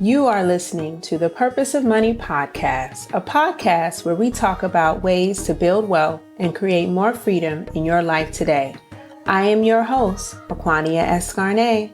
You are listening to the Purpose of Money podcast, a podcast where we talk about ways to build wealth and create more freedom in your life today. I am your host, Acquania Escarnet.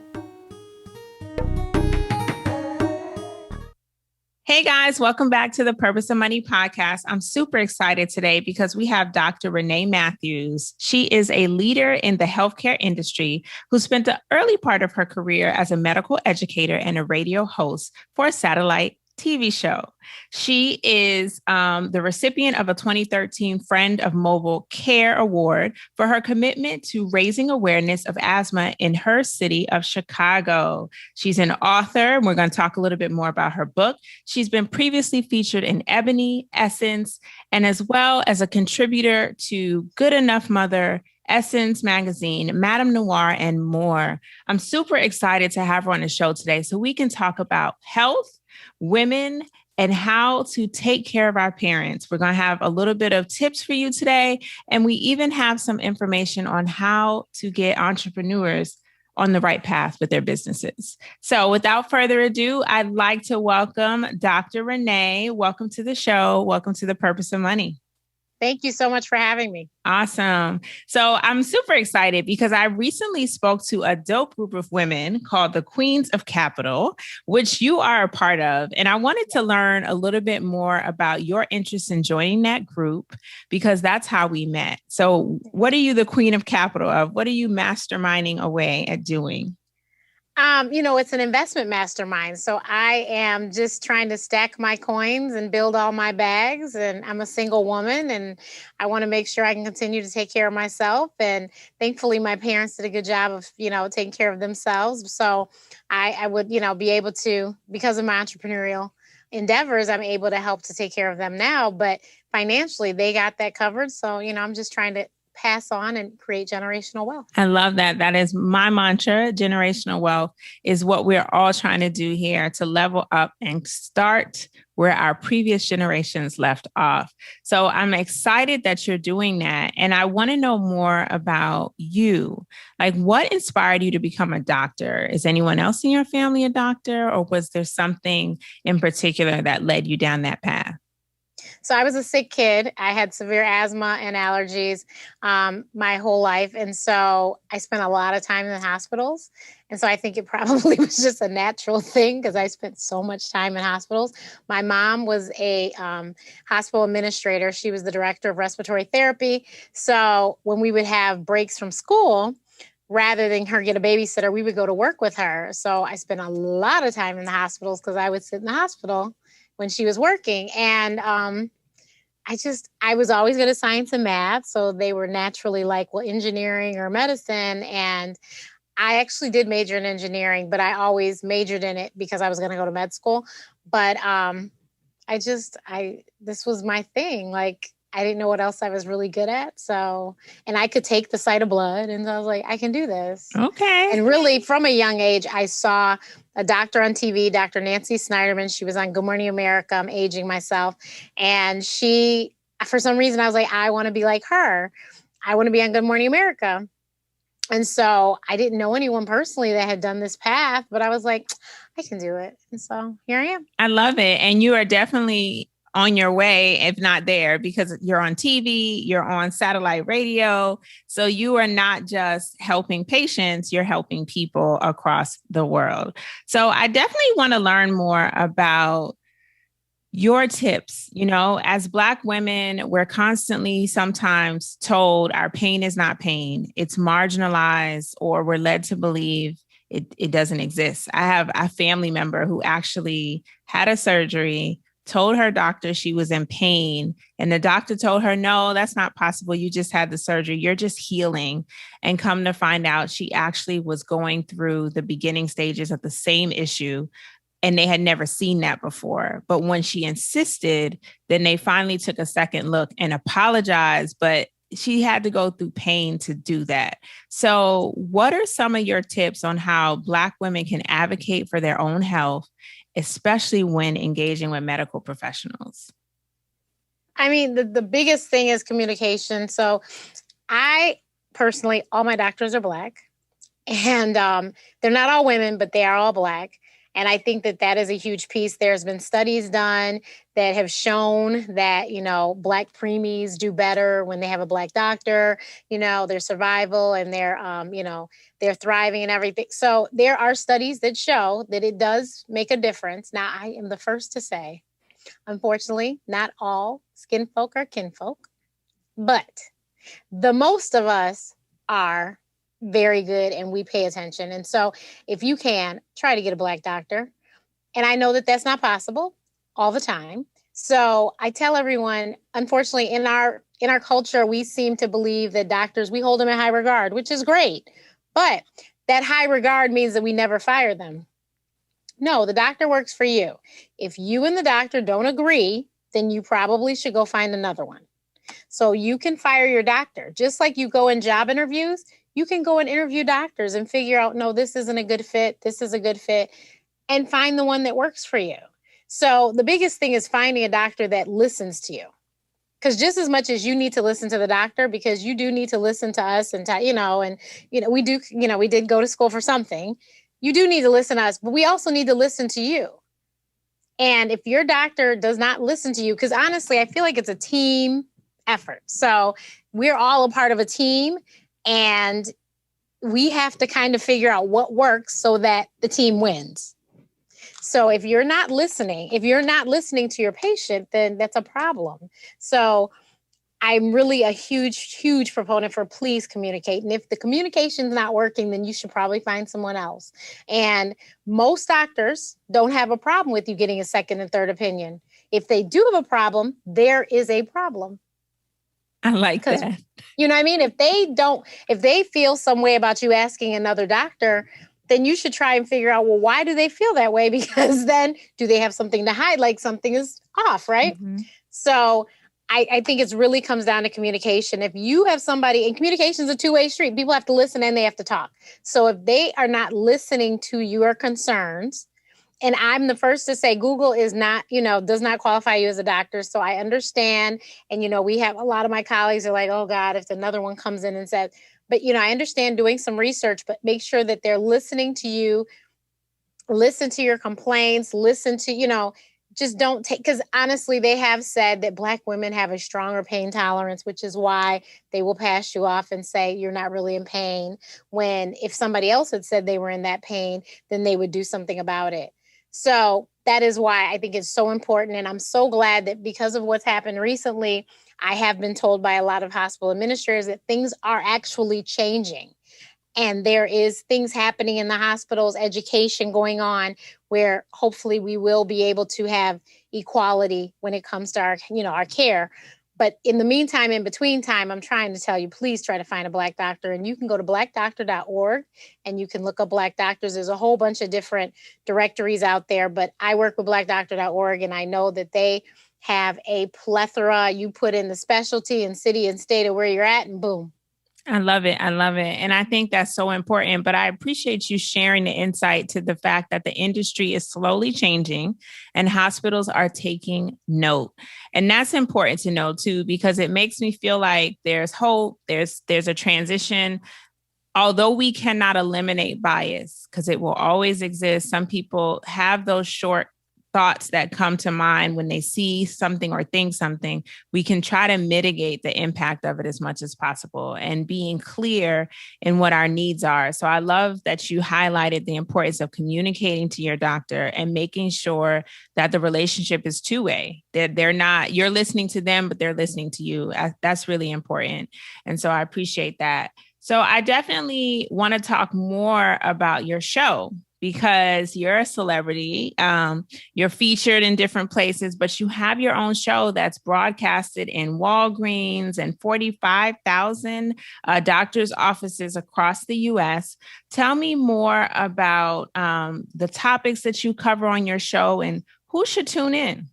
Hey guys, welcome back to the Purpose of Money podcast. I'm super excited today because we have Dr. Renee Matthews. She is a leader in the healthcare industry who spent the early part of her career as a medical educator and a radio host for a satellite TV show. She is the recipient of a 2013 Friend of Mobile Care Award for her commitment to raising awareness of asthma in her city of Chicago. She's an author. We're going to talk a little bit more about her book. She's been previously featured in Ebony, Essence, and as well as a contributor to Good Enough Mother, Essence Magazine, Madame Noir, and more. I'm super excited to have her on the show today so we can talk about health, women, and how to take care of our parents. We're going to have a little bit of tips for you today. And we even have some information on how to get entrepreneurs on the right path with their businesses. So without further ado, I'd like to welcome Dr. Renee. Welcome to the show. Welcome to the Purpose of Money. Thank you so much for having me. Awesome. So I'm super excited because I recently spoke to a dope group of women called the Queens of Capital, which you are a part of. And I wanted to learn a little bit more about your interest in joining that group because that's how we met. So what are you the Queen of Capital of? What are you masterminding away at doing? It's an investment mastermind. So I am just trying to stack my coins and build all my bags. And I'm a single woman and I want to make sure I can continue to take care of myself. And thankfully, my parents did a good job of, taking care of themselves. So I would, be able to, because of my entrepreneurial endeavors, I'm able to help to take care of them now. But financially, they got that covered. So, I'm just trying to pass on and create generational wealth. I love that. That is my mantra. Generational wealth is what we're all trying to do here to level up and start where our previous generations left off. So I'm excited that you're doing that. And I want to know more about you. Like, what inspired you to become a doctor? Is anyone else in your family a doctor, or was there something in particular that led you down that path? So I was a sick kid. I had severe asthma and allergies my whole life. And so I spent a lot of time in the hospitals. And so I think it probably was just a natural thing because I spent so much time in hospitals. My mom was a hospital administrator. She was the director of respiratory therapy. So when we would have breaks from school, rather than her get a babysitter, we would go to work with her. So I spent a lot of time in the hospitals because I would sit in the hospital when she was working. And I was always good at science and math. So they were naturally like, well, engineering or medicine. And I actually did major in engineering, but I always majored in it because I was going to go to med school. But this was my thing. Like, I didn't know what else I was really good at. So, and I could take the sight of blood. And I was like, I can do this. Okay. And really from a young age, I saw a doctor on TV, Dr. Nancy Snyderman. She was on Good Morning America. I'm aging myself. And she, for some reason, I was like, I want to be like her. I want to be on Good Morning America. And so I didn't know anyone personally that had done this path, but I was like, I can do it. And so here I am. I love it. And you are definitely on your way, if not there, because you're on TV, you're on satellite radio. So you are not just helping patients, you're helping people across the world. So I definitely want to learn more about your tips. As Black women, we're constantly sometimes told our pain is not pain. It's marginalized, or we're led to believe it doesn't exist. I have a family member who actually had a surgery, told her doctor she was in pain. And the doctor told her, no, that's not possible. You just had the surgery. You're just healing. And come to find out, she actually was going through the beginning stages of the same issue. And they had never seen that before. But when she insisted, then they finally took a second look and apologized. But she had to go through pain to do that. So what are some of your tips on how Black women can advocate for their own health, especially when engaging with medical professionals? I mean, the biggest thing is communication. So I personally, all my doctors are Black, and they're not all women, but they are all Black. And I think that that is a huge piece. There's been studies done that have shown that, Black preemies do better when they have a Black doctor, their survival and they're thriving and everything. So there are studies that show that it does make a difference. Now, I am the first to say, unfortunately, not all skin folk are kinfolk, but the most of us are very good and we pay attention. And so if you can, try to get a Black doctor. And I know that that's not possible all the time. So I tell everyone, unfortunately, in our culture, we seem to believe that doctors, we hold them in high regard, which is great. But that high regard means that we never fire them. No, the doctor works for you. If you and the doctor don't agree, then you probably should go find another one. So you can fire your doctor. Just like you go in job interviews, you can go and interview doctors and figure out, no, this isn't a good fit. This is a good fit. And find the one that works for you. So the biggest thing is finding a doctor that listens to you. Because just as much as you need to listen to the doctor, because you do need to listen to us and, we did go to school for something. You do need to listen to us, but we also need to listen to you. And if your doctor does not listen to you, because honestly, I feel like it's a team effort. So we're all a part of a team and we have to kind of figure out what works so that the team wins. So if you're not listening to your patient, then that's a problem. So I'm really a huge, huge proponent for please communicate. And if the communication's not working, then you should probably find someone else. And most doctors don't have a problem with you getting a second and third opinion. If they do have a problem, there is a problem. I like that. You know what I mean? If they feel some way about you asking another doctor, then you should try and figure out, well, why do they feel that way? Because then do they have something to hide? Like something is off, right? Mm-hmm. So I think it really comes down to communication. If you have somebody, and communication is a two-way street, people have to listen and they have to talk. So if they are not listening to your concerns, and I'm the first to say Google is not, does not qualify you as a doctor. So I understand. And, we have a lot of my colleagues are like, oh God, if another one comes in and says, but, I understand doing some research, but make sure that they're listening to you, listen to your complaints, listen to, just don't take, because honestly, they have said that Black women have a stronger pain tolerance, which is why they will pass you off and say you're not really in pain. When if somebody else had said they were in that pain, then they would do something about it. So that is why I think it's so important. And I'm so glad that because of what's happened recently, I have been told by a lot of hospital administrators that things are actually changing. And there is things happening in the hospitals, education going on, where hopefully we will be able to have equality when it comes to our care. But in the meantime, in between time, I'm trying to tell you, please try to find a Black doctor. And you can go to blackdoctor.org and you can look up Black doctors. There's a whole bunch of different directories out there, but I work with blackdoctor.org and I know that they have a plethora. You put in the specialty and city and state of where you're at and boom. I love it. I love it. And I think that's so important. But I appreciate you sharing the insight to the fact that the industry is slowly changing and hospitals are taking note. And that's important to know, too, because it makes me feel like there's hope. There's a transition. Although we cannot eliminate bias because it will always exist. Some people have those short thoughts that come to mind when they see something or think something. We can try to mitigate the impact of it as much as possible and being clear in what our needs are. So I love that you highlighted the importance of communicating to your doctor and making sure that the relationship is two-way. They're not, you're listening to them, but they're listening to you. That's really important. And so I appreciate that. So I definitely want to talk more about your show, because you're a celebrity, you're featured in different places, but you have your own show that's broadcasted in Walgreens and 45,000 doctors' offices across the U.S. Tell me more about the topics that you cover on your show and who should tune in.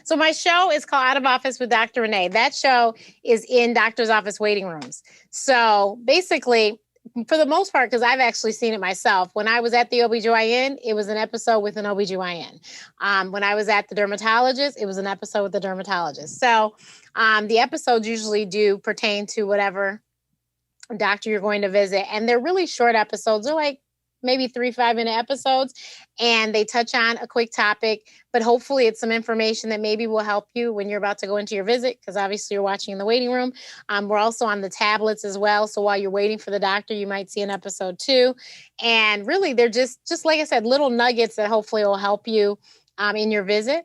So my show is called Out of Office with Dr. Renee. That show is in doctor's office waiting rooms. So basically, for the most part, because I've actually seen it myself, when I was at the OBGYN, it was an episode with an OBGYN. When I was at the dermatologist, it was an episode with the dermatologist. So the episodes usually do pertain to whatever doctor you're going to visit. And they're really short episodes. They're like maybe 3 5-minute episodes, and they touch on a quick topic, but hopefully it's some information that maybe will help you when you're about to go into your visit, because obviously you're watching in the waiting room. We're also on the tablets as well. So while you're waiting for the doctor, you might see an episode too. And really, they're just like I said, little nuggets that hopefully will help you in your visit.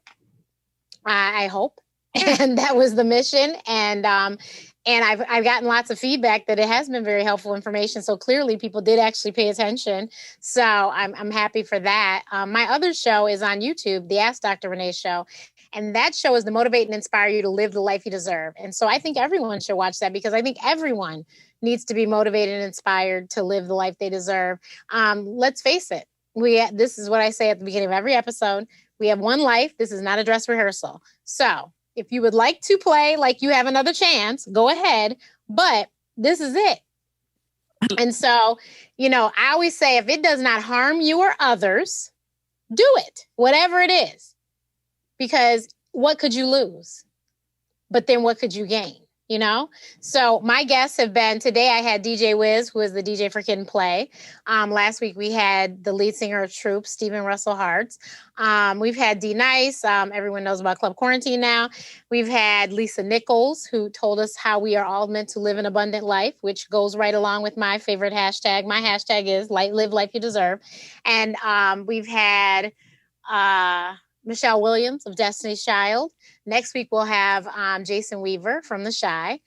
I hope. And that was the mission. And I've gotten lots of feedback that it has been very helpful information. So clearly people did actually pay attention. So I'm happy for that. My other show is on YouTube, the Ask Dr. Renee Show. And that show is to motivate and inspire you to live the life you deserve. And so I think everyone should watch that, because I think everyone needs to be motivated and inspired to live the life they deserve. Let's face it. This is what I say at the beginning of every episode. We have one life. This is not a dress rehearsal. So if you would like to play like you have another chance, go ahead. But this is it. And so, I always say, if it does not harm you or others, do it, whatever it is. Because what could you lose? But then what could you gain? So my guests have been, today I had DJ Wiz, who is the DJ for Kid and Play. Last week we had the lead singer of Troop, Stephen Russell Hartz. We've had D Nice. Everyone knows about Club Quarantine now. We've had Lisa Nichols, who told us how we are all meant to live an abundant life, which goes right along with my favorite hashtag. My hashtag is live life you deserve. And we've had Michelle Williams of Destiny's Child. Next week, we'll have Jason Weaver from The Chi.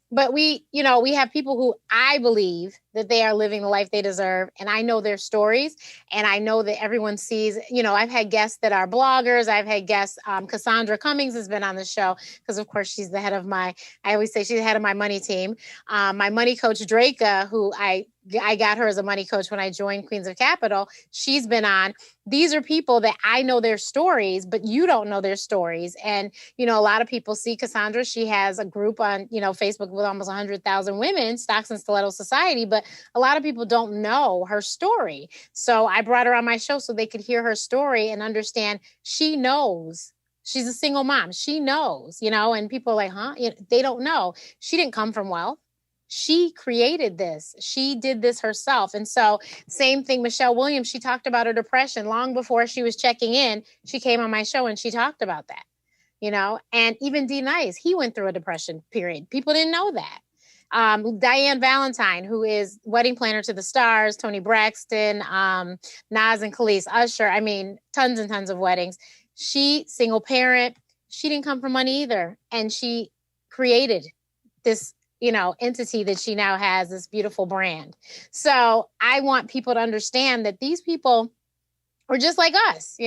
But we have people who I believe that they are living the life they deserve. And I know their stories. And I know that everyone sees, I've had guests that are bloggers. I've had guests, Cassandra Cummings has been on the show because, of course, she's the head of I always say she's the head of my money team. My money coach, Draka, who I got her as a money coach when I joined Queens of Capital. She's been on. These are people that I know their stories, but you don't know their stories. And, a lot of people see Cassandra. She has a group on, Facebook with almost 100,000 women, Stocks and Stiletto Society. But a lot of people don't know her story. So I brought her on my show so they could hear her story and understand she knows. She's a single mom. She knows, and people are like, huh? They don't know. She didn't come from wealth. She created this. She did this herself. And so same thing, Michelle Williams, she talked about her depression long before she was checking in. She came on my show and she talked about that, and even D Nice, he went through a depression period. People didn't know that. Diane Valentine, who is wedding planner to the stars, Tony Braxton, Nas and Khalees, Usher. I mean, tons and tons of weddings. She, single parent, she didn't come from money either. And she created this entity that she now has, this beautiful brand. So I want people to understand that these people are just like us,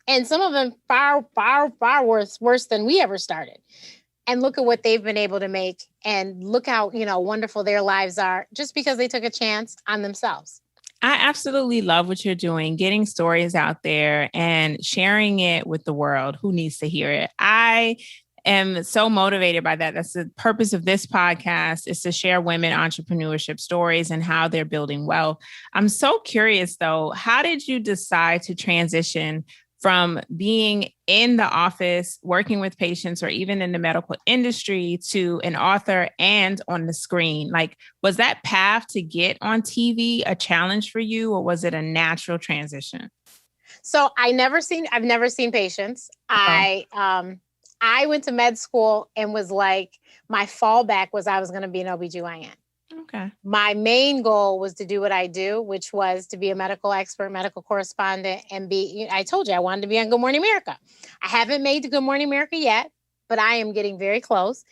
and some of them far, far, far worse than we ever started. And look at what they've been able to make, and look how, wonderful their lives are just because they took a chance on themselves. I absolutely love what you're doing, getting stories out there and sharing it with the world who needs to hear it. I am so motivated by that. That's the purpose of this podcast, is to share women entrepreneurship stories and how they're building wealth. I'm so curious though, how did you decide to transition from being in the office, working with patients, or even in the medical industry to an author and on the screen? Like, was that path to get on TV a challenge for you, or was it a natural transition? So I've never seen patients. I went to med school and was like, my fallback was I was going to be an OBGYN. Okay. My main goal was to do what I do, which was to be a medical expert, medical correspondent, and I told you I wanted to be on Good Morning America. I haven't made the Good Morning America yet, but I am getting very close.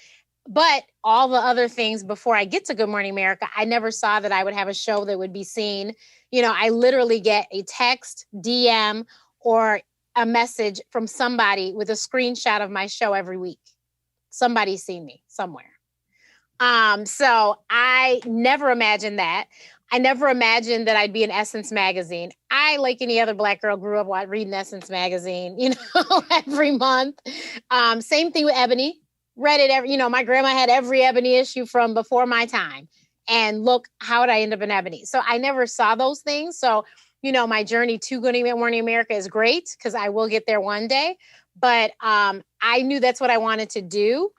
But all the other things before I get to Good Morning America, I never saw that I would have a show that would be seen. I literally get a text, DM, or a message from somebody with a screenshot of my show every week. Somebody's seen me somewhere. So I never imagined that. I never imagined that I'd be in Essence magazine. I, like any other Black girl, grew up reading Essence magazine, every month. Same thing with Ebony. Read it every, my grandma had every Ebony issue from before my time. And look, how did I end up in Ebony? So I never saw those things. So my journey to Good Morning America is great because I will get there one day. But I knew that's what I wanted to do.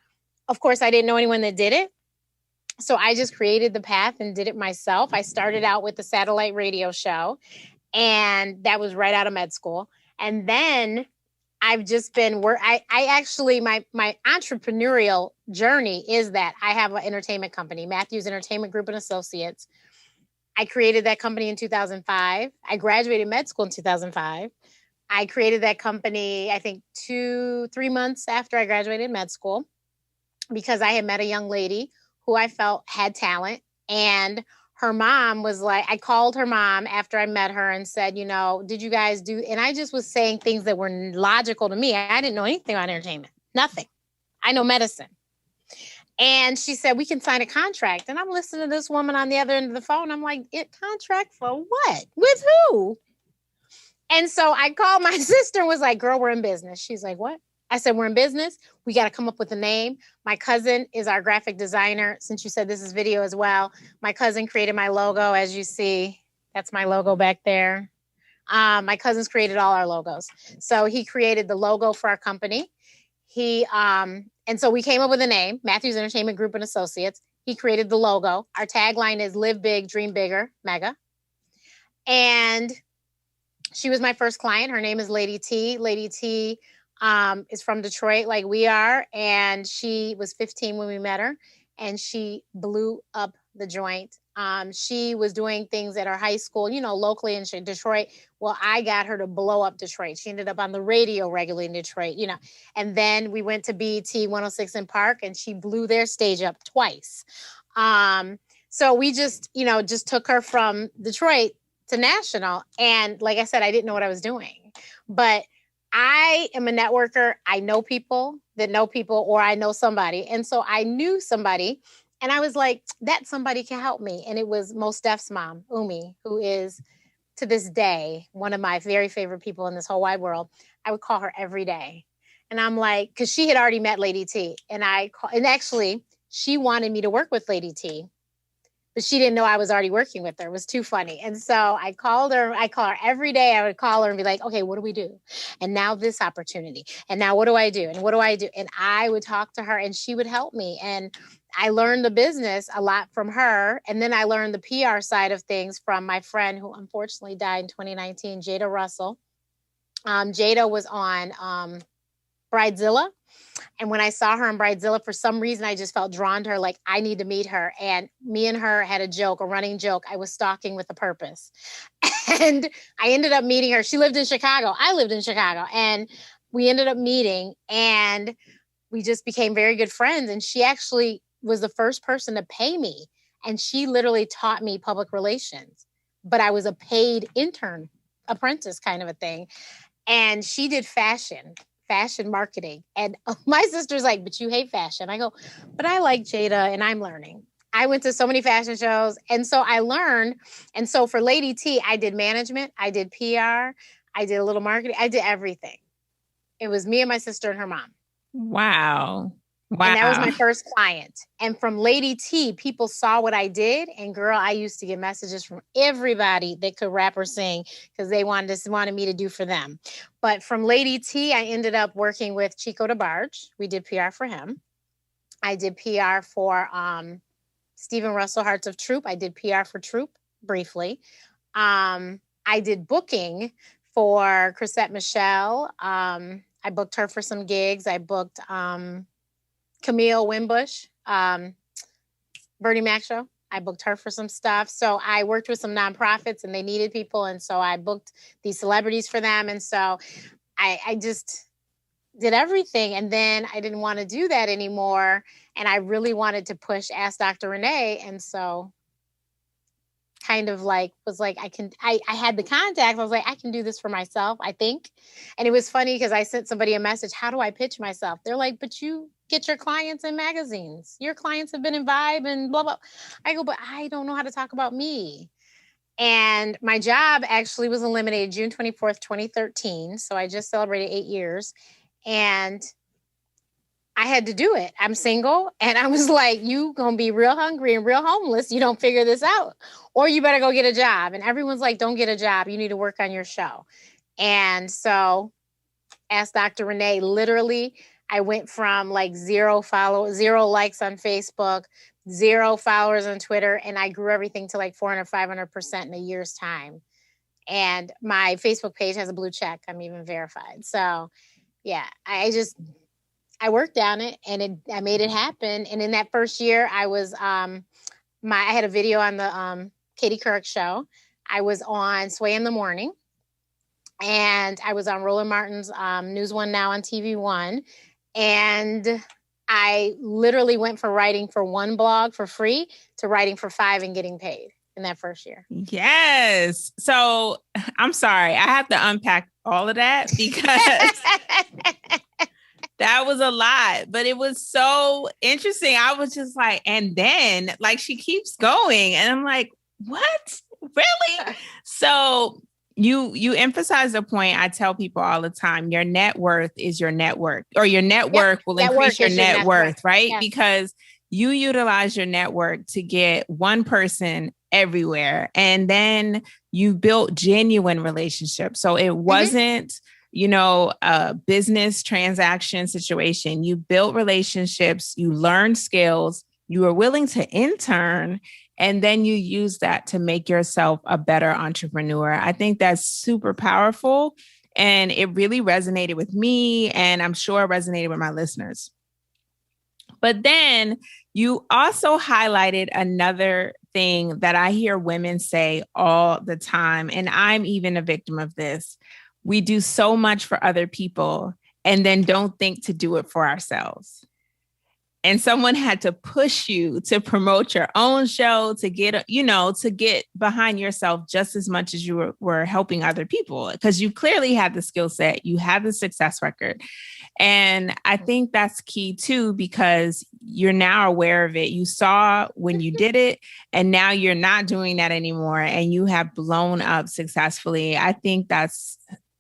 Of course, I didn't know anyone that did it. So I just created the path and did it myself. I started out with the satellite radio show, and that was right out of med school. And then I've just been where I actually, my entrepreneurial journey is that I have an entertainment company, Matthews Entertainment Group and Associates. I created that company in 2005. I graduated med school in 2005. I created that company, I think 3 months after I graduated med school, because I had met a young lady who I felt had talent. And her mom was like, I called her mom after I met her and said, you know, did you guys do? And I just was saying things that were logical to me. I didn't know anything about entertainment, nothing. I know medicine. And she said, we can sign a contract. And I'm listening to this woman on the other end of the phone. I'm like, contract for what? With who? And so I called my sister and was like, girl, we're in business. She's like, what? I said, we're in business. We got to come up with a name. My cousin is our graphic designer. Since you said this is video as well, my cousin created my logo. As you see, that's my logo back there. My cousins created all our logos. So he created the logo for our company. And so we came up with a name, Matthews Entertainment Group and Associates. He created the logo. Our tagline is live big, dream bigger, mega. And she was my first client. Her name is Lady T. Lady T is from Detroit like we are. And she was 15 when we met her. And she blew up the joint. She was doing things at her high school, you know, locally in Detroit. Well, I got her to blow up Detroit. She ended up on the radio regularly in Detroit, you know. And then we went to BET 106 in Park, and she blew their stage up twice. So we just took her from Detroit to national. And like I said, I didn't know what I was doing. But I am a networker. I know people that know people, or I know somebody. And so I knew somebody. And I was like, that somebody can help me. And it was Mos Def's mom, Umi, who is to this day one of my very favorite people in this whole wide world. I would call her every day. And I'm like, because she had already met Lady T. And actually, she wanted me to work with Lady T. But she didn't know I was already working with her. It was too funny. And so I called her. I call her every day. I would call her and be like, okay, what do we do? And now this opportunity. And now what do I do? And what do I do? And I would talk to her and she would help me. And I learned the business a lot from her. And then I learned the PR side of things from my friend who unfortunately died in 2019, Jada Russell. Jada was on Bridezilla. And when I saw her in Bridezilla, for some reason, I just felt drawn to her, like I need to meet her. And me and her had a running joke. I was stalking with a purpose. And I ended up meeting her. She lived in Chicago. I lived in Chicago. And we ended up meeting and we just became very good friends. And she actually was the first person to pay me. And she literally taught me public relations. But I was a paid intern, apprentice kind of a thing. And she did fashion marketing. And my sister's like, but you hate fashion. I go, but I like Jada and I'm learning. I went to so many fashion shows. And so I learned. And so for Lady T, I did management. I did PR. I did a little marketing. I did everything. It was me and my sister and her mom. Wow. And that was my first client. And from Lady T, people saw what I did. And girl, I used to get messages from everybody that could rap or sing because they wanted me to do for them. But from Lady T, I ended up working with Chico DeBarge. We did PR for him. I did PR for Stephen Russell, Hearts of Troop. I did PR for Troop briefly. I did booking for Chrisette Michelle. I booked her for some gigs. I booked Camille Wimbush, Bernie Mac show. I booked her for some stuff. So I worked with some nonprofits and they needed people. And so I booked these celebrities for them. And so I just did everything. And then I didn't want to do that anymore. And I really wanted to push Ask Dr. Renee. And so kind of like was like, I had the contact. I was like, I can do this for myself, I think. And it was funny because I sent somebody a message. How do I pitch myself? They're like, but you get your clients in magazines. Your clients have been in Vibe and blah, blah. I go, but I don't know how to talk about me. And my job actually was eliminated June 24th, 2013. So I just celebrated 8 years. And I had to do it. I'm single. And I was like, you going to be real hungry and real homeless. You don't figure this out. Or you better go get a job. And everyone's like, don't get a job. You need to work on your show. And so Ask Dr. Renee, literally, I went from like 0 likes on Facebook, 0 followers on Twitter, and I grew everything to like 400, 500% in a year's time. And my Facebook page has a blue check. I'm even verified. So yeah, I worked on it and I made it happen. And in that first year, I had a video on the Katie Couric show. I was on Sway in the Morning, and I was on Roland Martin's News One Now on TV One. And I literally went from writing for one blog for free to writing for 5 and getting paid in that first year. Yes. So I'm sorry. I have to unpack all of that because that was a lot, but it was so interesting. I was just like, and then like she keeps going and I'm like, what? Really? So you emphasize a point I tell people all the time. Your net worth is your network, or your network will increase your net worth, right? Yeah. Because you utilize your network to get one person everywhere. And then you built genuine relationships. So it wasn't, a business transaction situation. You built relationships, you learned skills, you were willing to intern, and then you use that to make yourself a better entrepreneur. I think that's super powerful. And it really resonated with me. And I'm sure it resonated with my listeners. But then you also highlighted another thing that I hear women say all the time. And I'm even a victim of this. We do so much for other people and then don't think to do it for ourselves. And someone had to push you to promote your own show, to get behind yourself just as much as you were helping other people, because you clearly had the skill set, you have the success record. And I think that's key too, because you're now aware of it. You saw when you did it, and now you're not doing that anymore, and you have blown up successfully. I think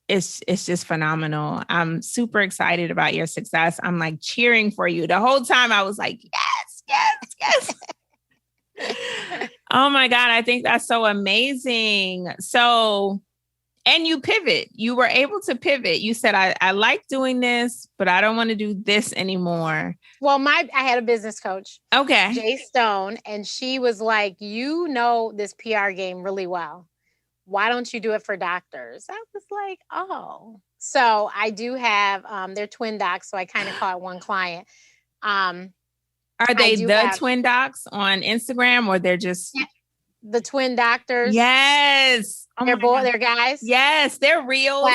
it's just phenomenal. I'm super excited about your success. I'm like cheering for you. The whole time I was like, yes. Oh my God. I think that's so amazing. So, and you pivot. You were able to pivot. You said, I like doing this, but I don't want to do this anymore. Well, I had a business coach. Okay. Jay Stone. And she was like, this PR game really well. Why don't you do it for doctors? I was like, oh. So I do have, they're twin docs. So I kind of caught one client. Are they twin docs on Instagram, or they're just... The twin doctors? Yes. Oh, they're guys? Yes. Their reels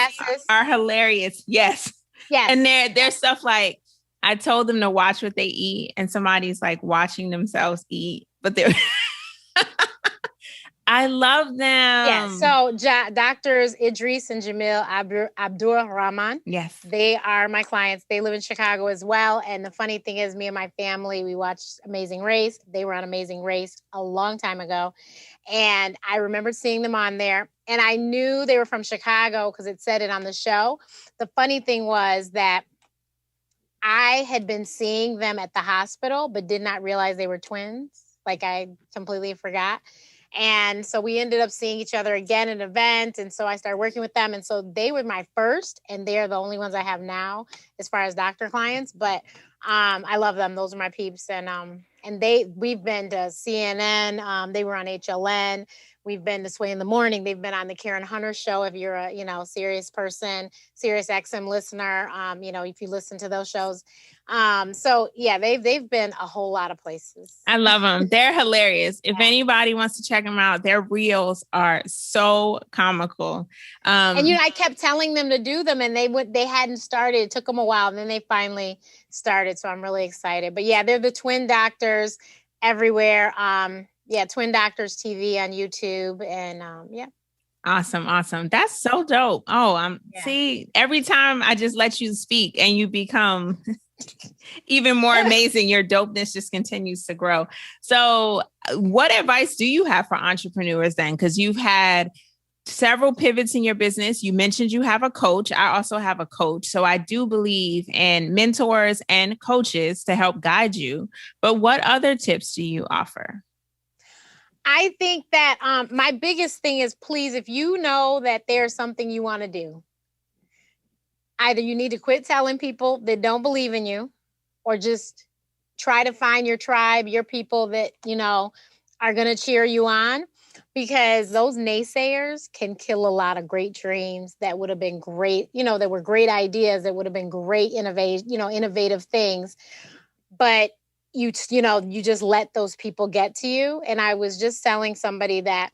are hilarious. Yes. Yes. And there's stuff like, I told them to watch what they eat, and somebody's like watching themselves eat, but they're... I love them. Yeah. So doctors Idris and Jamil Abdur Rahman. Yes. They are my clients. They live in Chicago as well. And the funny thing is, me and my family, we watched Amazing Race. They were on Amazing Race a long time ago. And I remembered seeing them on there. And I knew they were from Chicago because it said it on the show. The funny thing was that I had been seeing them at the hospital, but did not realize they were twins. Like, I completely forgot. And so we ended up seeing each other again at an event. And so I started working with them. And so they were my first, and they're the only ones I have now as far as doctor clients. But I love them. Those are my peeps. And we've been to CNN. They were on HLN. We've been to Sway in the Morning. They've been on the Karen Hunter show. If you're a, serious person, Sirius XM listener, if you listen to those shows. So yeah, they've been a whole lot of places. I love them. They're hilarious. If anybody wants to check them out, their reels are so comical. And I kept telling them to do them, and they hadn't started. It took them a while, and then they finally started. So I'm really excited. But yeah, they're the twin doctors everywhere. Twin Doctors TV on YouTube, and yeah. Awesome. That's so dope. Oh, see, every time I just let you speak and you become even more amazing, your dopeness just continues to grow. So what advice do you have for entrepreneurs then? Because you've had several pivots in your business. You mentioned you have a coach. I also have a coach. So I do believe in mentors and coaches to help guide you. But what other tips do you offer? I think that my biggest thing is, please, if you know that there's something you want to do, Either you need to quit telling people that don't believe in you, or just try to find your tribe, your people that, are going to cheer you on, because those naysayers can kill a lot of great dreams that would have been great, that were great ideas, that would have been great innovative things. But you just let those people get to you. And I was just telling somebody that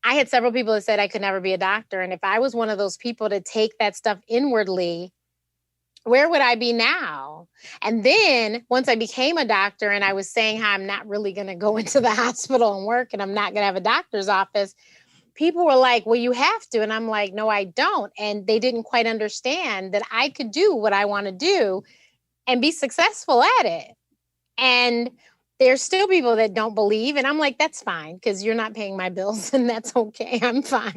I had several people that said I could never be a doctor. And if I was one of those people to take that stuff inwardly, where would I be now? And then once I became a doctor and I was saying how I'm not really going to go into the hospital and work, and I'm not going to have a doctor's office, people were like, well, you have to. And I'm like, no, I don't. And they didn't quite understand that I could do what I want to do and be successful at it. And there's still people that don't believe. And I'm like, that's fine, because you're not paying my bills, and that's okay. I'm fine,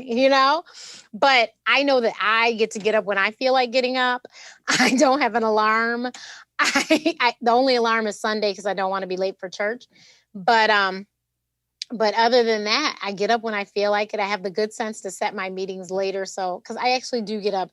But I know that I get to get up when I feel like getting up. I don't have an alarm. The only alarm is Sunday, because I don't want to be late for church. But other than that, I get up when I feel like it. I have the good sense to set my meetings later. So, because I actually do get up.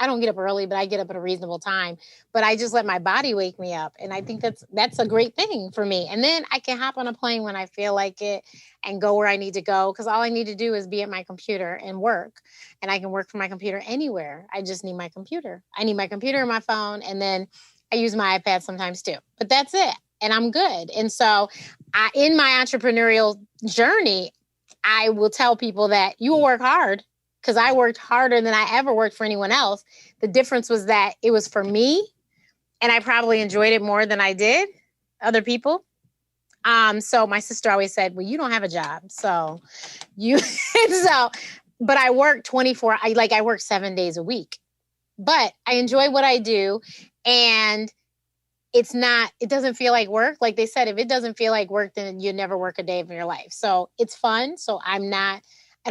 I don't get up early, but I get up at a reasonable time. But I just let my body wake me up. And I think that's a great thing for me. And then I can hop on a plane when I feel like it and go where I need to go, because all I need to do is be at my computer and work. And I can work from my computer anywhere. I just need my computer. I need my computer and my phone. And then I use my iPad sometimes too. But that's it. And I'm good. And so in my entrepreneurial journey, I will tell people that you will work hard, because I worked harder than I ever worked for anyone else. The difference was that it was for me, and I probably enjoyed it more than I did other people. So my sister always said, well, you don't have a job. So but I work I work 7 days a week, but I enjoy what I do. And it doesn't feel like work. Like they said, if it doesn't feel like work, then you never work a day of your life. So it's fun. So I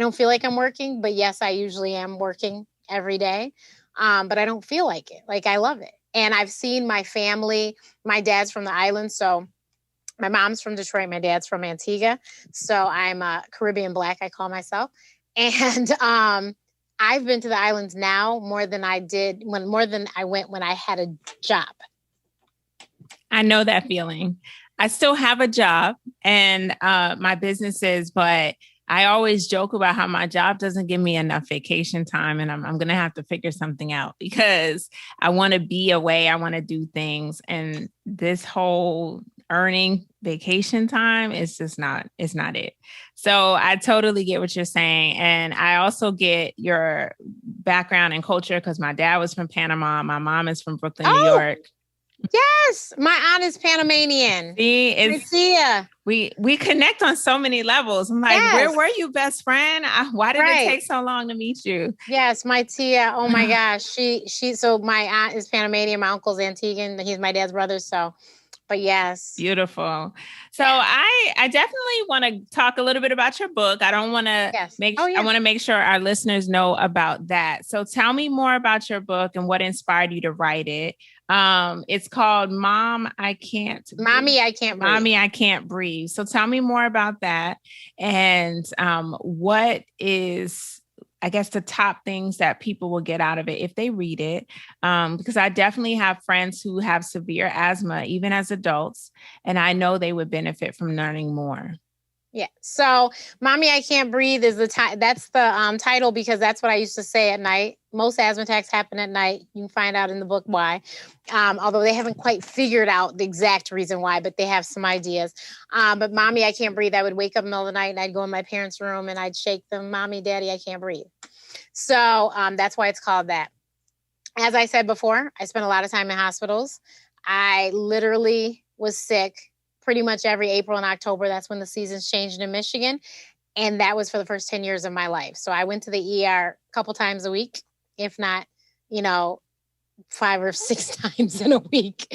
don't feel like I'm working, but yes, I usually am working every day. But I don't feel like it. Like, I love it. And I've seen my family. My dad's from the islands. So my mom's from Detroit. My dad's from Antigua. So I'm a Caribbean Black, I call myself. And I've been to the islands now more than I went when I had a job. I know that feeling. I still have a job and my businesses, but I always joke about how my job doesn't give me enough vacation time, and I'm going to have to figure something out, because I want to be away. I want to do things. And this whole earning vacation time is just it's not it. So I totally get what you're saying. And I also get your background and culture, because my dad was from Panama. My mom is from Brooklyn, New York. Yes, my aunt is Panamanian. See, we connect on so many levels. I'm like, Where were you, best friend? Why did it take so long to meet you? Yes, my tia. Oh my gosh, so my aunt is Panamanian. My uncle's Antiguan. He's my dad's brother. So, but yes, beautiful. So I definitely want to talk a little bit about your book. I don't want to I want to make sure our listeners know about that. So tell me more about your book and what inspired you to write it. It's called Mommy, I Can't Breathe. So tell me more about that. And what is, I guess, the top things that people will get out of it if they read it. Because I definitely have friends who have severe asthma, even as adults, and I know they would benefit from learning more. Yeah. So Mommy, I Can't Breathe is that's the title, because that's what I used to say at night. Most asthma attacks happen at night. You can find out in the book why. Although they haven't quite figured out the exact reason why, but they have some ideas. But Mommy, I Can't Breathe. I would wake up in the middle of the night and I'd go in my parents' room and I'd shake them. Mommy, Daddy, I can't breathe. So that's why it's called that. As I said before, I spent a lot of time in hospitals. I literally was sick pretty much every April and October. That's when the seasons changed in Michigan. And that was for the first 10 years of my life. So I went to the ER a couple times a week, if not, 5 or 6 times in a week,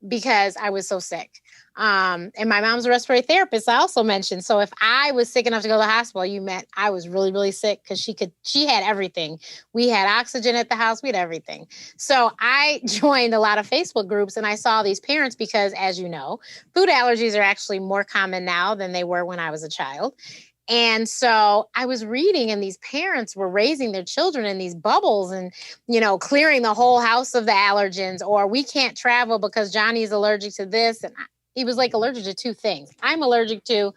because I was so sick. And my mom's a respiratory therapist, I also mentioned. So if I was sick enough to go to the hospital, you meant I was really, really sick, because she had everything. We had oxygen at the house. We had everything. So I joined a lot of Facebook groups and I saw these parents, because as you know, food allergies are actually more common now than they were when I was a child. And so I was reading, and these parents were raising their children in these bubbles and, clearing the whole house of the allergens, or we can't travel because Johnny's allergic to this. And he was like allergic to 2 things. I'm allergic to,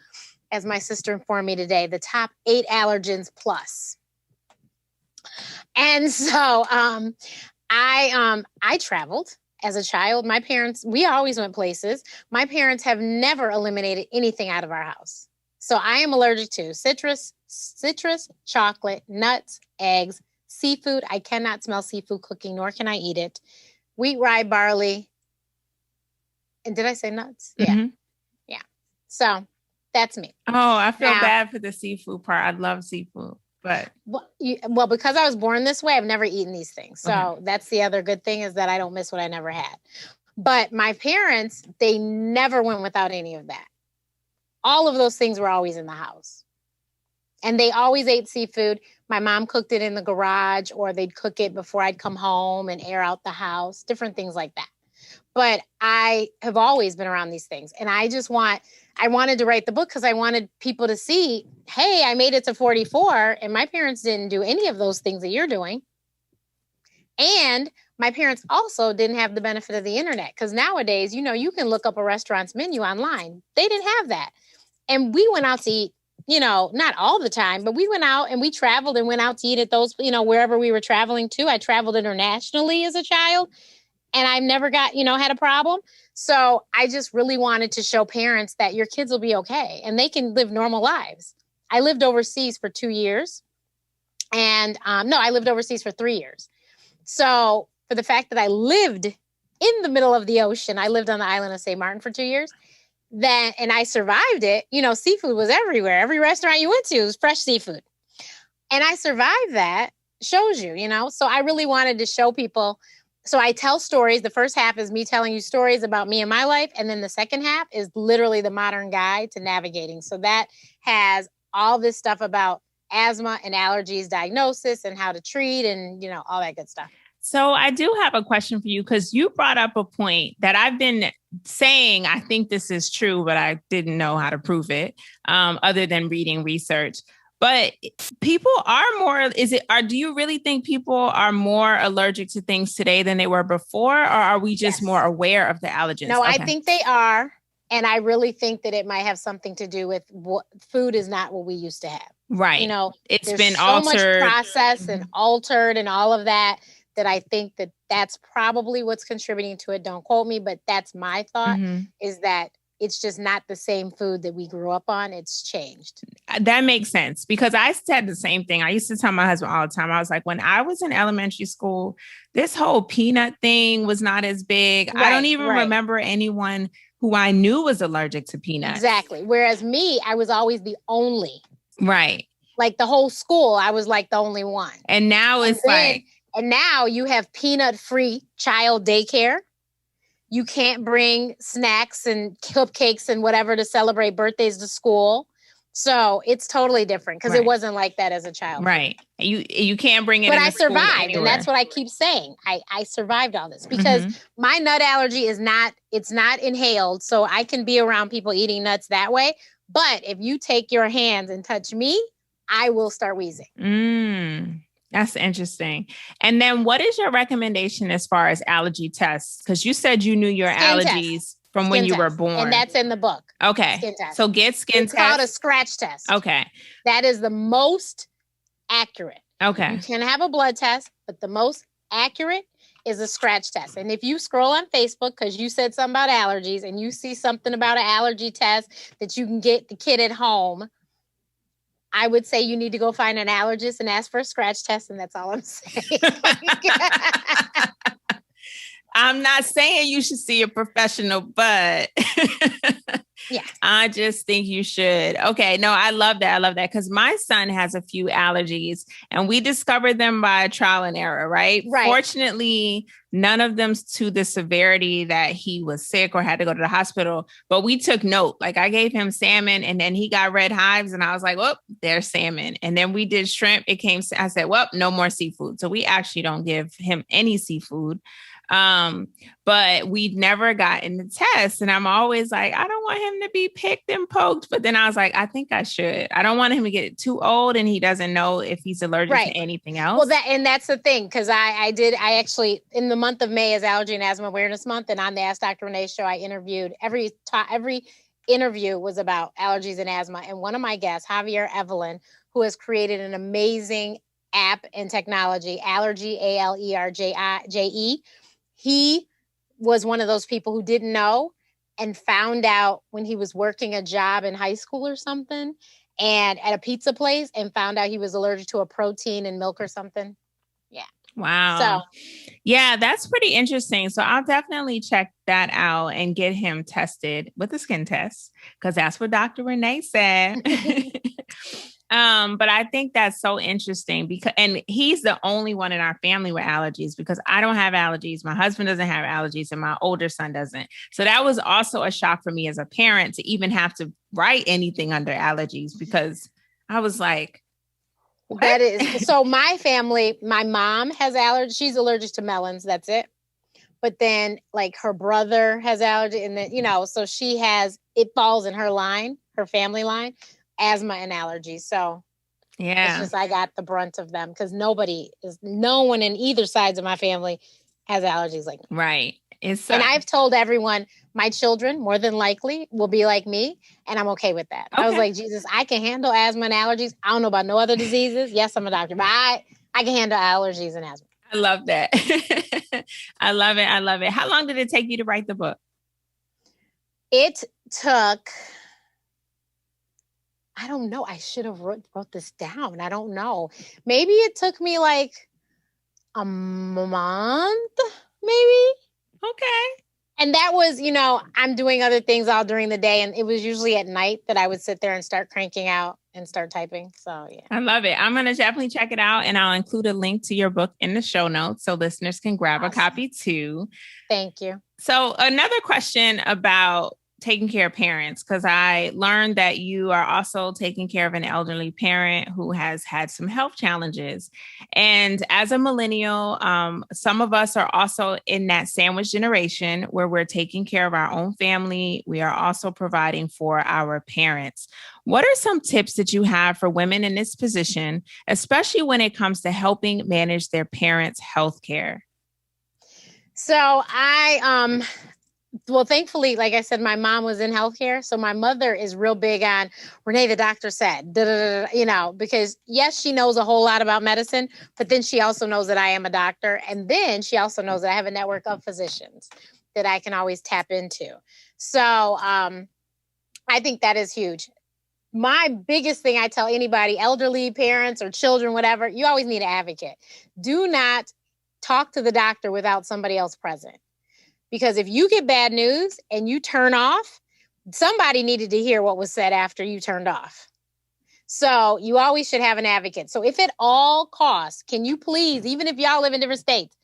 as my sister informed me today, the top 8 allergens plus. And so I traveled as a child. My parents, we always went places. My parents have never eliminated anything out of our house. So I am allergic to citrus, chocolate, nuts, eggs, seafood. I cannot smell seafood cooking, nor can I eat it. Wheat, rye, barley. And did I say nuts? Mm-hmm. Yeah. So that's me. Oh, I feel bad for the seafood part. I love seafood. But well, because I was born this way, I've never eaten these things. So That's the other good thing, is that I don't miss what I never had. But my parents, they never went without any of that. All of those things were always in the house. And they always ate seafood. My mom cooked it in the garage, or they'd cook it before I'd come home and air out the house, different things like that. But I have always been around these things. And I wanted to write the book because I wanted people to see, hey, I made it to 44 and my parents didn't do any of those things that you're doing. And my parents also didn't have the benefit of the internet, because nowadays, you can look up a restaurant's menu online. They didn't have that. And we went out to eat, not all the time, but we went out and we traveled and went out to eat at those, wherever we were traveling to. I traveled internationally as a child, and I've never had a problem. So I just really wanted to show parents that your kids will be okay and they can live normal lives. I lived overseas for 2 years. And I lived overseas for 3 years. So for the fact that I lived in the middle of the ocean, I lived on the island of St. Martin for 2 years, and I survived it. Seafood was everywhere. Every restaurant you went to was fresh seafood. And I survived that. Shows you, So I really wanted to show people. So I tell stories. The first half is me telling you stories about me and my life. And then the second half is literally the modern guide to navigating. So that has all this stuff about asthma and allergies, diagnosis, and how to treat, and, all that good stuff. So I do have a question for you, because you brought up a point that I've been saying, I think this is true, but I didn't know how to prove it, other than reading research. But people are more, do you really think people are more allergic to things today than they were before? Or are we just more aware of the allergens? No, okay. I think they are. And I really think that it might have something to do with what food is not what we used to have. Right. It's been so altered. Much processed and altered and all of that I think that that's probably what's contributing to it. Don't quote me, but that's my thought, is that it's just not the same food that we grew up on. It's changed. That makes sense, because I said the same thing. I used to tell my husband all the time. I was like, when I was in elementary school, this whole peanut thing was not as big. Right, I don't even remember anyone who I knew was allergic to peanuts. Exactly. Whereas me, I was always the only. Right. Like the whole school, I was like the only one. And now And now you have peanut-free child daycare. You can't bring snacks and cupcakes and whatever to celebrate birthdays to school. So it's totally different, because it wasn't like that as a child. Right. You can't bring it. But I survived. And that's what I keep saying. I survived all this because my nut allergy it's not inhaled. So I can be around people eating nuts that way. But if you take your hands and touch me, I will start wheezing. That's interesting. And then what is your recommendation as far as allergy tests? Because you said you knew your allergies from when you were born. And that's in the book. Okay. Skin test. So get skin test. It's called a scratch test. Okay. That is the most accurate. Okay. You can have a blood test, but the most accurate is a scratch test. And if you scroll on Facebook, because you said something about allergies, and you see something about an allergy test that you can get the kid at home, I would say you need to go find an allergist and ask for a scratch test. And that's all I'm saying. I'm not saying you should see a professional, but yeah, I just think you should. Okay. No, I love that. I love that. Because my son has a few allergies and we discovered them by trial and error, right? Fortunately, none of them to the severity that he was sick or had to go to the hospital. But we took note. Like I gave him salmon and then he got red hives and I was like, well, there's salmon. And then we did shrimp. I said, well, no more seafood. So we actually don't give him any seafood. But we never got in the test. And I'm always like, I don't want him to be picked and poked. But then I was like, I think I should. I don't want him to get too old and he doesn't know if he's allergic to anything else. Well, that's the thing. Cause I actually, in the month of May is Allergy and Asthma Awareness Month. And on the Ask Dr. Renee show, I interviewed every interview was about allergies and asthma. And one of my guests, Javier Evelyn, who has created an amazing app and technology, Allergy, Alerje, he was one of those people who didn't know and found out when he was working a job in high school or something and at a pizza place and found out he was allergic to a protein in milk or something. Yeah. Wow. So, yeah, that's pretty interesting. So I'll definitely check that out and get him tested with a skin test because that's what Dr. Renee said. But I think that's so interesting and he's the only one in our family with allergies because I don't have allergies. My husband doesn't have allergies and my older son doesn't. So that was also a shock for me as a parent to even have to write anything under allergies because I was like, what? That is, so my family, my mom has allergies. She's allergic to melons. That's it. But then like her brother has allergy and then, so it falls in her line, her family line. Asthma and allergies. So it's just I got the brunt of them because no one in either sides of my family has allergies like me. Right. And I've told everyone my children more than likely will be like me. And I'm okay with that. Okay. I was like, Jesus, I can handle asthma and allergies. I don't know about no other diseases. Yes, I'm a doctor, but I can handle allergies and asthma. I love that. I love it. I love it. How long did it take you to write the book? It took... I don't know. I should have wrote this down. I don't know. Maybe it took me like a month, maybe. Okay. And that was, I'm doing other things all during the day. And it was usually at night that I would sit there and start cranking out and start typing. So, yeah. I love it. I'm going to definitely check it out. And I'll include a link to your book in the show notes so listeners can grab a copy too. Thank you. So another question about taking care of parents, because I learned that you are also taking care of an elderly parent who has had some health challenges. And as a millennial, some of us are also in that sandwich generation where we're taking care of our own family. We are also providing for our parents. What are some tips that you have for women in this position, especially when it comes to helping manage their parents' health care? So well, thankfully, like I said, my mom was in healthcare. So my mother is real big on Renee, the doctor said, because yes, she knows a whole lot about medicine, but then she also knows that I am a doctor. And then she also knows that I have a network of physicians that I can always tap into. So I think that is huge. My biggest thing I tell anybody, elderly parents or children, whatever, you always need an advocate. Do not talk to the doctor without somebody else present. Because if you get bad news and you turn off, somebody needed to hear what was said after you turned off. So you always should have an advocate. So if at all costs, can you please, even if y'all live in different states,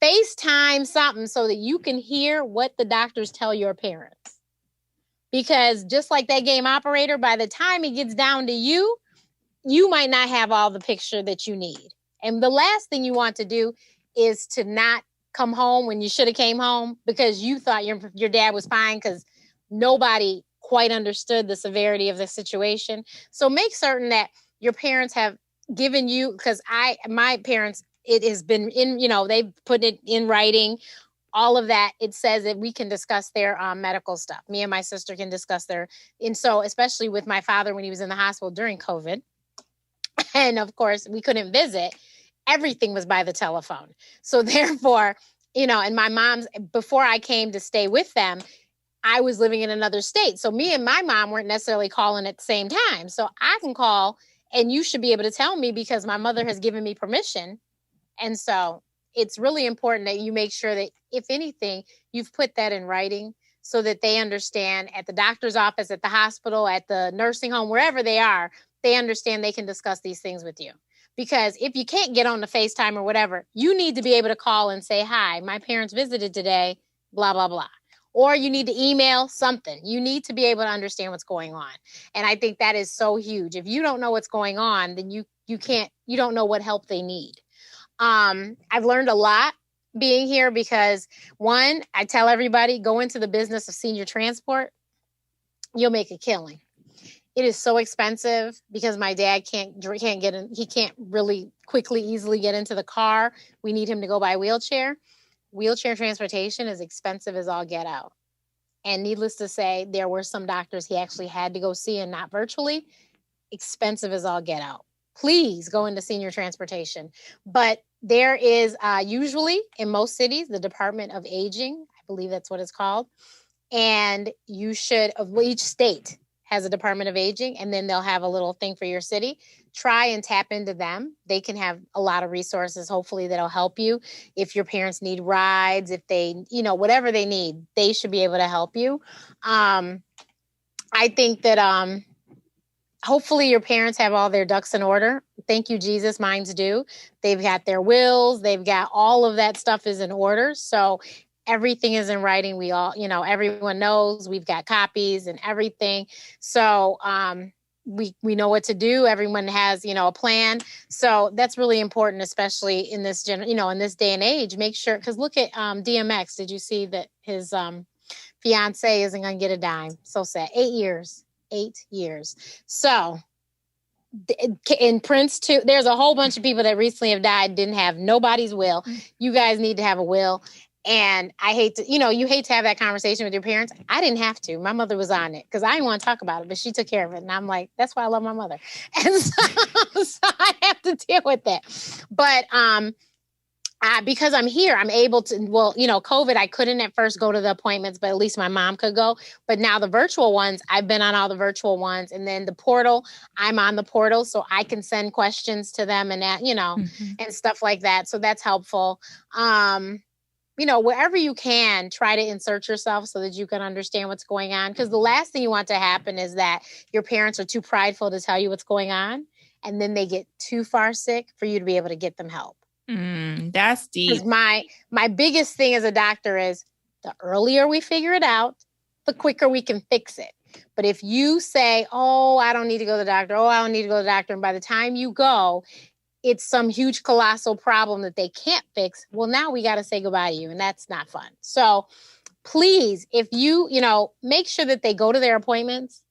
FaceTime something so that you can hear what the doctors tell your parents? Because just like that game operator, by the time it gets down to you, you might not have all the picture that you need. And the last thing you want to do is to not come home when you should have came home because you thought your dad was fine because nobody quite understood the severity of the situation. So make certain that your parents have given you, because my parents, it has been in, they've put it in writing, all of that. It says that we can discuss their medical stuff. Me and my sister can discuss and so especially with my father when he was in the hospital during COVID. And of course we couldn't visit. Everything was by the telephone. So therefore, and my mom's, before I came to stay with them, I was living in another state. So me and my mom weren't necessarily calling at the same time. So I can call and you should be able to tell me because my mother has given me permission. And so it's really important that you make sure that if anything, you've put that in writing so that they understand at the doctor's office, at the hospital, at the nursing home, wherever they are, they understand they can discuss these things with you. Because if you can't get on the FaceTime or whatever, you need to be able to call and say, hi, my parents visited today, blah, blah, blah. Or you need to email something. You need to be able to understand what's going on. And I think that is so huge. If you don't know what's going on, then you don't know what help they need. I've learned a lot being here because, one, I tell everybody, go into the business of senior transport. You'll make a killing. It is so expensive because my dad can't get in. He can't really easily get into the car. We need him to go by wheelchair. Wheelchair transportation is expensive as all get out. And needless to say, there were some doctors he actually had to go see and not virtually. Expensive as all get out. Please go into senior transportation. But there is usually in most cities, the Department of Aging, I believe that's what it's called. And you should, each state has a Department of Aging, and then they'll have a little thing for your city. Try and tap into them. They can have a lot of resources, hopefully, that'll help you. If your parents need rides, if they, whatever they need, they should be able to help you. I think that hopefully your parents have all their ducks in order. Thank you, Jesus. Mine's do. They've got their wills. They've got all of that stuff is in order. So everything is in writing. We all, everyone knows we've got copies and everything. So we know what to do. Everyone has, a plan. So that's really important, especially in this, in this day and age. Make sure, because look at DMX. Did you see that his fiance isn't going to get a dime? So sad. 8 years. 8 years. So in Prince too, there's a whole bunch of people that recently have died, didn't have nobody's will. You guys need to have a will. And I hate to, you hate to have that conversation with your parents. I didn't have to. My mother was on it because I didn't want to talk about it, but she took care of it. And I'm like, that's why I love my mother. And so I have to deal with that. But because I'm here, I'm able to, COVID, I couldn't at first go to the appointments, but at least my mom could go. But now the virtual ones, I've been on all the virtual ones. And then the portal, I'm on the portal so I can send questions to them and that, and stuff like that. So that's helpful. Wherever you can, try to insert yourself so that you can understand what's going on. Because the last thing you want to happen is that your parents are too prideful to tell you what's going on. And then they get too far sick for you to be able to get them help. That's deep. My biggest thing as a doctor is the earlier we figure it out, the quicker we can fix it. But if you say, oh, I don't need to go to the doctor. Oh, I don't need to go to the doctor. And by the time you go, it's some huge colossal problem that they can't fix. Well, now we got to say goodbye to you. And that's not fun. So please, if you, make sure that they go to their appointments.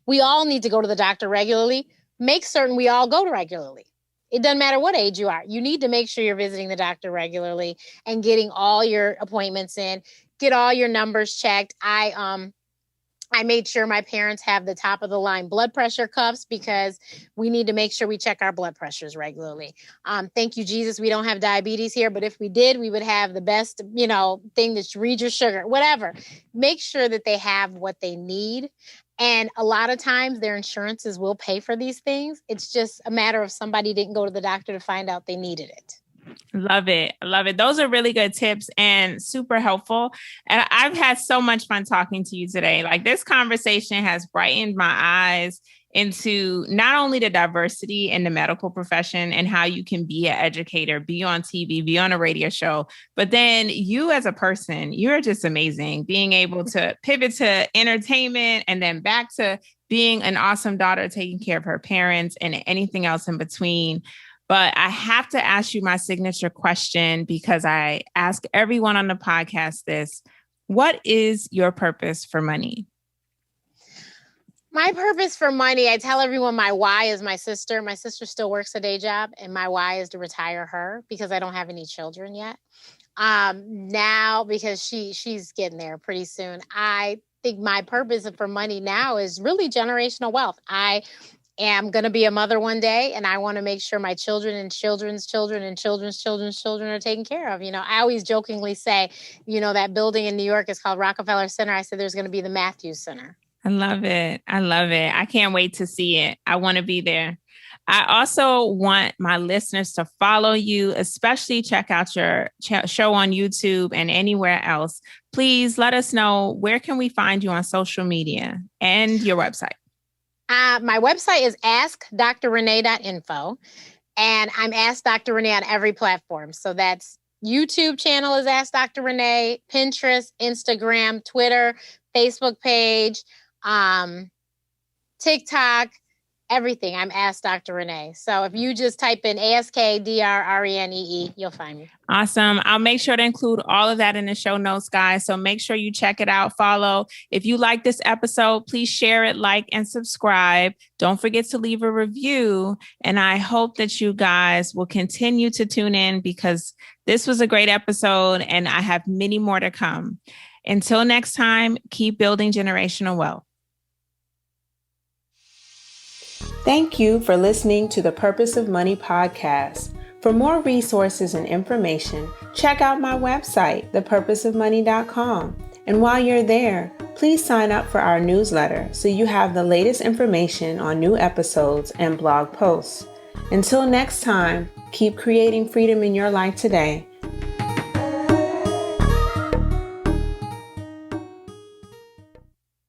We all need to go to the doctor regularly. Make certain we all go regularly. It doesn't matter what age you are. You need to make sure you're visiting the doctor regularly and getting all your appointments in, get all your numbers checked. I made sure my parents have the top of the line blood pressure cuffs because we need to make sure we check our blood pressures regularly. Thank you, Jesus. We don't have diabetes here, but if we did, we would have the best, thing that reads your sugar, whatever. Make sure that they have what they need. And a lot of times their insurances will pay for these things. It's just a matter of somebody didn't go to the doctor to find out they needed it. Love it. Love it. Those are really good tips and super helpful. And I've had so much fun talking to you today. Like, this conversation has brightened my eyes into not only the diversity in the medical profession and how you can be an educator, be on TV, be on a radio show, but then you as a person, you're just amazing. Being able to pivot to entertainment and then back to being an awesome daughter, taking care of her parents and anything else in between. But I have to ask you my signature question because I ask everyone on the podcast this. What is your purpose for money? My purpose for money, I tell everyone my why is my sister. My sister still works a day job, and my why is to retire her because I don't have any children yet. Now, because she's getting there pretty soon. I think my purpose for money now is really generational wealth. I am going to be a mother one day, and I want to make sure my children and children's children and children's children's children are taken care of. I always jokingly say, that building in New York is called Rockefeller Center. I said there's going to be the Matthews Center. I love it. I love it. I can't wait to see it. I want to be there. I also want my listeners to follow you, especially check out your show on YouTube and anywhere else. Please let us know, where can we find you on social media and your website? My website is askdrrenee.info, and I'm Ask Dr. Renee on every platform. So that's YouTube channel is Ask Dr. Renee, Pinterest, Instagram, Twitter, Facebook page, TikTok, everything. I'm Ask Dr. Renee. So if you just type in AskDrRenee, you'll find me. Awesome. I'll make sure to include all of that in the show notes, guys. So make sure you check it out, follow. If you like this episode, please share it, like, and subscribe. Don't forget to leave a review. And I hope that you guys will continue to tune in because this was a great episode and I have many more to come. Until next time, keep building generational wealth. Thank you for listening to the Purpose of Money podcast. For more resources and information, check out my website, thepurposeofmoney.com. And while you're there, please sign up for our newsletter so you have the latest information on new episodes and blog posts. Until next time, keep creating freedom in your life today